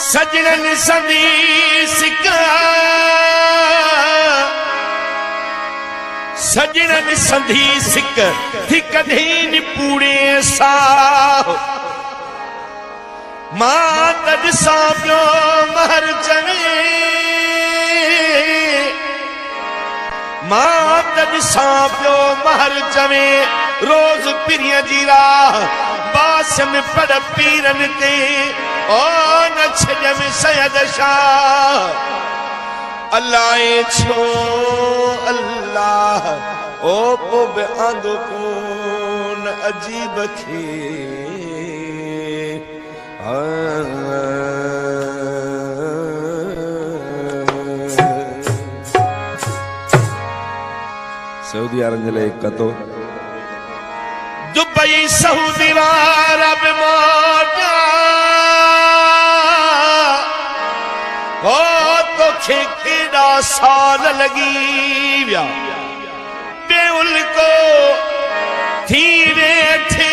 सजनन संदी सिका सजनन संधी सिक थी कधी निपूड़े सा मां तज सापियो महर चवे मां तज सापियो महर चवे रोज पिरिया जी राह बास में पड़ पीरन ते ओ न छजम सयद शाह अल्लाह छो अल्लाह ओ पोब आंदो कोन अजीब खे सऊदी अरब ले कतो दुबई सऊदी अरब मोटा हो तो केड़ा साल लगी व्या बेउल को थी वेठे